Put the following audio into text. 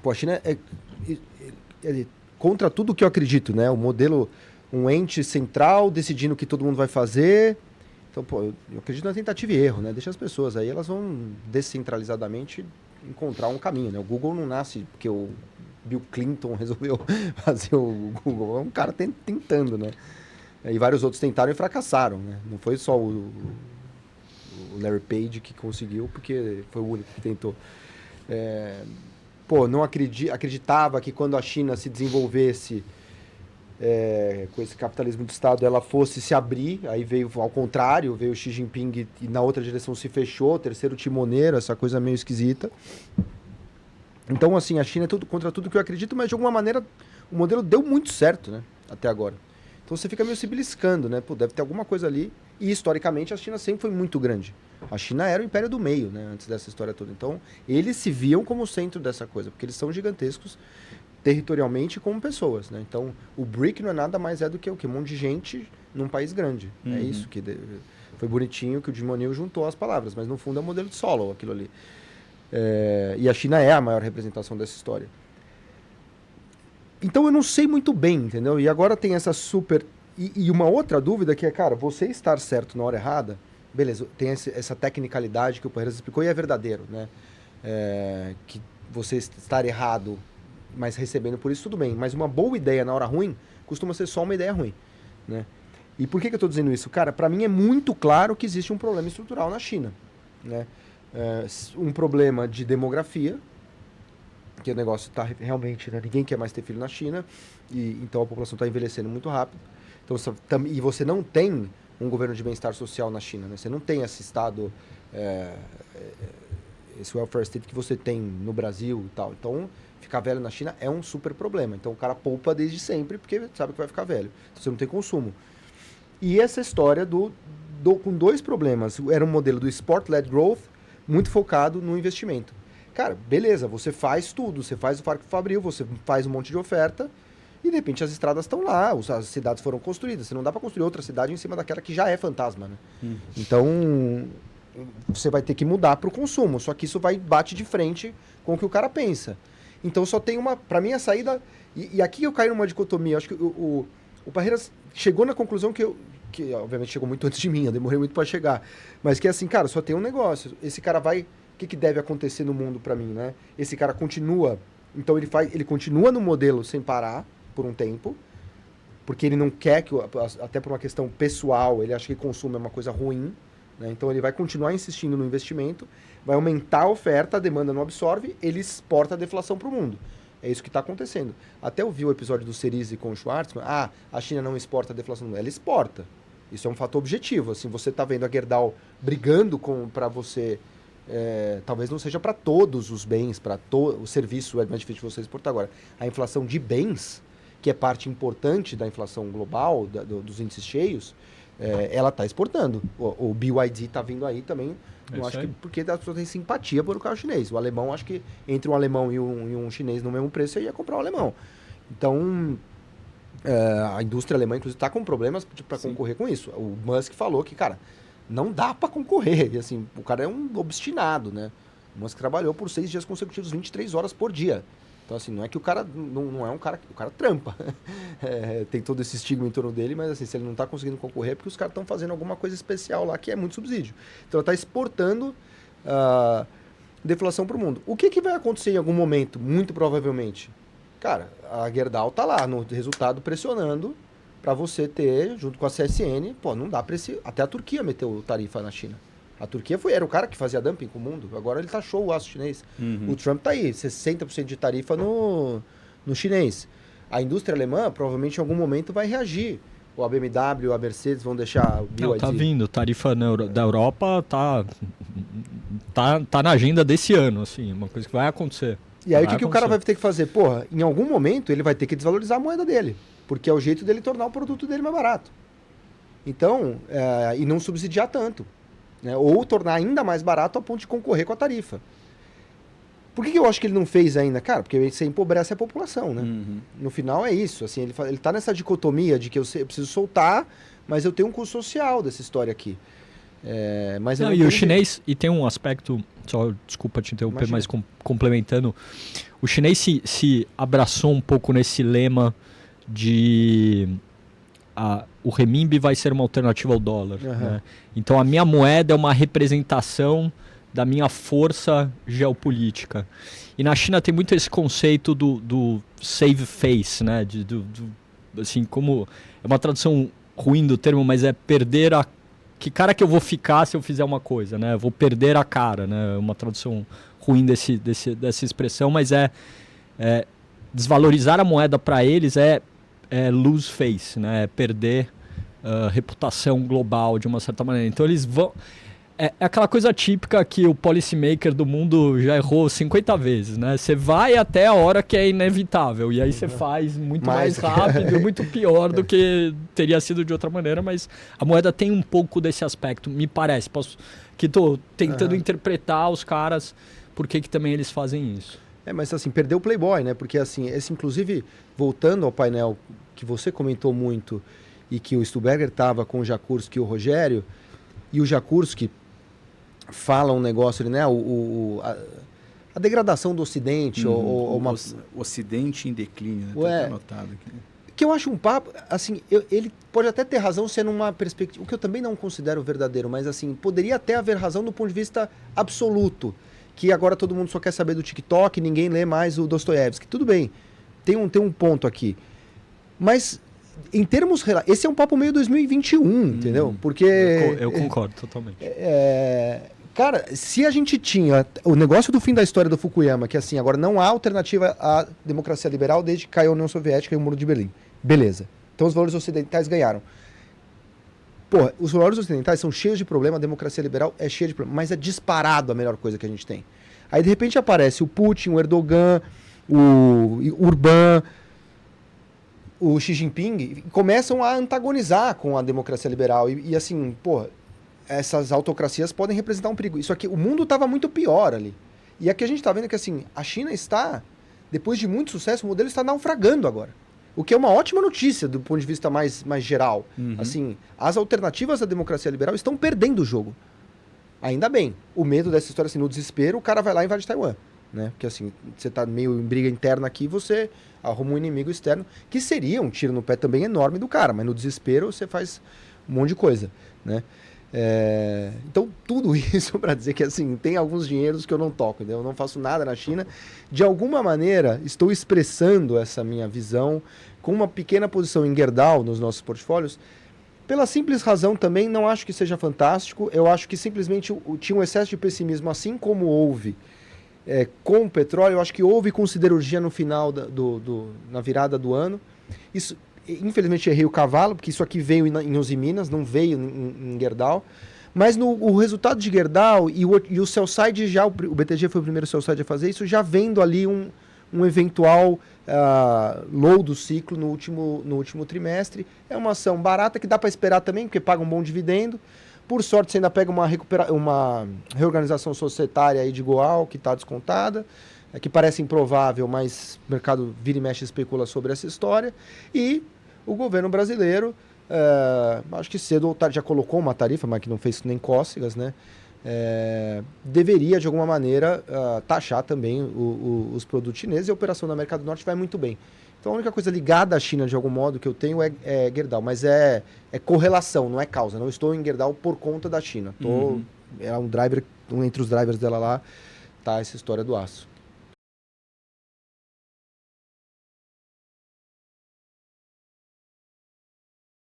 Pô, a China é contra tudo que eu acredito, né? O modelo, um ente central decidindo o que todo mundo vai fazer. Então, pô, eu acredito na tentativa e erro, né? Deixa as pessoas aí, elas vão descentralizadamente encontrar um caminho, né? O Google não nasce porque o Bill Clinton resolveu fazer o Google. É um cara tentando, né? E vários outros tentaram e fracassaram, né? Não foi só o Larry Page que conseguiu, porque foi o único que tentou. Pô, não acreditava que quando a China se desenvolvesse com esse capitalismo de Estado, ela fosse se abrir, aí veio ao contrário, veio o Xi Jinping e na outra direção se fechou, terceiro timoneiro, essa coisa meio esquisita. Então, assim, a China é contra tudo que eu acredito, mas de alguma maneira o modelo deu muito certo, né, até agora. Então você fica meio se beliscando, né, pô, deve ter alguma coisa ali. E historicamente a China sempre foi muito grande. A China era o império do meio, né, antes dessa história toda. Então eles se viam como o centro dessa coisa, porque eles são gigantescos territorialmente como pessoas, né? Então, o BRIC não é nada mais do que o quê? Um monte de gente num país grande. É isso que foi bonitinho que o Jim O'Neill juntou as palavras, mas no fundo é um modelo de Solow, aquilo ali. E a China é a maior representação dessa história. Então, eu não sei muito bem, entendeu? E agora tem essa super... E uma outra dúvida que é, cara, você estar certo na hora errada, beleza, tem essa tecnicalidade que o Parreiras explicou e é verdadeiro, né? Que você estar errado mas recebendo por isso tudo bem. Mas uma boa ideia na hora ruim costuma ser só uma ideia ruim, né? E por que eu estou dizendo isso? Cara, para mim é muito claro que existe um problema estrutural na China, né? Um problema de demografia, que o negócio está realmente... Né? Ninguém quer mais ter filho na China, e então a população está envelhecendo muito rápido. Então, e você não tem um governo de bem-estar social na China, né? Você não tem esse estado... esse welfare state que você tem no Brasil e tal. Então... Ficar velho na China é um super problema. Então o cara poupa desde sempre, porque sabe que vai ficar velho. Então, você não tem consumo. E essa história com dois problemas. Era um modelo do Sport-led Growth, muito focado no investimento. Cara, beleza, você faz tudo. Você faz o Parque Fabril, você faz um monte de oferta, e de repente as estradas estão lá, as cidades foram construídas. Você não dá para construir outra cidade em cima daquela que já é fantasma, né? Então, você vai ter que mudar para o consumo. Só que isso bate de frente com o que o cara pensa. Então só tem uma... Para mim a saída... E aqui eu caio numa dicotomia. Acho que o Parreiras chegou na conclusão que obviamente chegou muito antes de mim, eu demorei muito para chegar. Mas que é assim, cara, só tem um negócio. Esse cara vai... O que deve acontecer no mundo para mim, né? Esse cara continua... Então ele continua no modelo sem parar por um tempo, porque ele não quer que... Até por uma questão pessoal, ele acha que consumo é uma coisa ruim, né? Então ele vai continuar insistindo no investimento, vai aumentar a oferta, a demanda não absorve, ele exporta a deflação para o mundo. É isso que está acontecendo. Até eu vi o episódio do Cerise com o Schwartzman, a China não exporta a deflação, ela exporta. Isso é um fato objetivo. Assim, você está vendo a Gerdau brigando para você, talvez não seja para todos os bens, para o serviço é mais difícil de você exportar agora. A inflação de bens, que é parte importante da inflação global, dos índices cheios, ela está exportando. O BYD está vindo aí também, eu acho que porque as pessoas têm simpatia por o carro chinês. O alemão, acho que entre um alemão e um chinês no mesmo preço, você ia comprar um alemão. Então, a indústria alemã, inclusive, está com problemas para concorrer com isso. O Musk falou que, cara, não dá para concorrer. E, assim, o cara é um obstinado, né? O Musk trabalhou por 6 dias consecutivos, 23 horas por dia. Então, assim, não é que o cara não é um cara... O cara trampa. Tem todo esse estigma em torno dele, mas, assim, se ele não está conseguindo concorrer, é porque os caras estão fazendo alguma coisa especial lá, que é muito subsídio. Então, ela está exportando deflação para o mundo. O que vai acontecer em algum momento, muito provavelmente? Cara, a Gerdau está lá no resultado pressionando para você ter, junto com a CSN, não dá para até a Turquia meteu tarifa na China. A Turquia era o cara que fazia dumping com o mundo. Agora ele taxou o aço chinês. O Trump tá aí, 60% de tarifa no chinês. A indústria alemã provavelmente em algum momento vai reagir. A BMW, a Mercedes vão deixar o BYD. Não, tá vindo. Tarifa da Europa tá na agenda desse ano, assim, uma coisa que vai acontecer. E aí o que o cara vai ter que fazer? Em algum momento ele vai ter que desvalorizar a moeda dele. Porque é o jeito dele tornar o produto dele mais barato. Então, e não subsidiar tanto. Né? Ou tornar ainda mais barato a ponto de concorrer com a tarifa. Por que eu acho que ele não fez ainda? Cara, porque você empobrece a população, né? No final é isso. Assim, ele tá nessa dicotomia de que eu preciso soltar, mas eu tenho um custo social dessa história aqui. Mas eu Não, não e o tenho chinês, e tem um aspecto, só desculpa te interromper, Imagina. mas complementando, o chinês se abraçou um pouco nesse lema de o renminbi vai ser uma alternativa ao dólar. Aham. Né? Então a minha moeda é uma representação da minha força geopolítica. E na China tem muito esse conceito do save face, né? Assim, como é uma tradução ruim do termo, mas é perder a... Que cara que eu vou ficar se eu fizer uma coisa, né? Eu vou perder a cara, né? É uma tradução ruim dessa expressão, mas desvalorizar a moeda para eles é lose face, né? É perder reputação global de uma certa maneira. Então eles vão... É aquela coisa típica que o policymaker do mundo já errou 50 vezes, né? Você vai até a hora que é inevitável, e aí você faz muito mais rápido, muito pior do que teria sido de outra maneira, mas a moeda tem um pouco desse aspecto, me parece. Que estou tentando interpretar os caras, por que também eles fazem isso. Mas assim, perdeu o Playboy, né? Porque assim, inclusive, voltando ao painel que você comentou muito, e que o Stuberger estava com o Jakurski e o Rogério, e o Jakurski fala um negócio, né? A degradação do Ocidente, ou uma... O Ocidente em declínio, né? Tá anotado aqui. Que eu acho um papo, assim, ele pode até ter razão sendo uma perspectiva, o que eu também não considero verdadeiro, mas assim, poderia até haver razão do ponto de vista absoluto, que agora todo mundo só quer saber do TikTok, ninguém lê mais o Dostoiévski. Tudo bem, tem um ponto aqui. Mas, em termos... Esse é um papo meio 2021, entendeu? Porque... Eu concordo totalmente. Cara, se a gente tinha o negócio do fim da história do Fukuyama, que assim, agora não há alternativa à democracia liberal desde que caiu a União Soviética e o Muro de Berlim. Beleza. Então os valores ocidentais ganharam. Porra, os valores ocidentais são cheios de problema, a democracia liberal é cheia de problema, mas é disparado a melhor coisa que a gente tem. Aí de repente aparece o Putin, o Erdogan, o Orbán, o Xi Jinping, e começam a antagonizar com a democracia liberal. E assim, porra, essas autocracias podem representar um perigo. Isso aqui, o mundo estava muito pior ali. E aqui a gente está vendo que assim, a China está, depois de muito sucesso, o modelo está naufragando agora. O que é uma ótima notícia do ponto de vista mais geral. Assim, as alternativas à democracia liberal estão perdendo o jogo. Ainda bem. O medo dessa história, assim, no desespero, o cara vai lá e invade Taiwan. Né? Porque assim, você está meio em briga interna aqui, você arruma um inimigo externo, que seria um tiro no pé também enorme do cara, mas no desespero você faz um monte de coisa. Né? Então, tudo isso para dizer que assim, tem alguns dinheiros que eu não toco, entendeu? Eu não faço nada na China. De alguma maneira, estou expressando essa minha visão com uma pequena posição em Gerdau nos nossos portfólios, pela simples razão também, não acho que seja fantástico, eu acho que simplesmente tinha um excesso de pessimismo, assim como houve com o petróleo, eu acho que houve com siderurgia no final, na virada do ano. Isso... Infelizmente errei o cavalo, porque isso aqui veio em Usiminas, não veio em Gerdau. Mas o resultado de Gerdau e o sell-side já, o BTG foi o primeiro sell-side a fazer isso, já vendo ali um eventual low do ciclo no último trimestre. É uma ação barata que dá para esperar também, porque paga um bom dividendo. Por sorte, você ainda pega uma reorganização societária aí de Goal, que está descontada. Que parece improvável, mas o mercado vira e mexe e especula sobre essa história. E o governo brasileiro, acho que cedo ou tarde já colocou uma tarifa, mas que não fez nem cócegas, né? Deveria, de alguma maneira, taxar também os produtos chineses, e a operação na América do Norte vai muito bem. Então a única coisa ligada à China, de algum modo, que eu tenho é Gerdau, mas é correlação, não é causa. Não estou em Gerdau por conta da China. É um driver, entre os drivers dela lá, tá essa história do aço.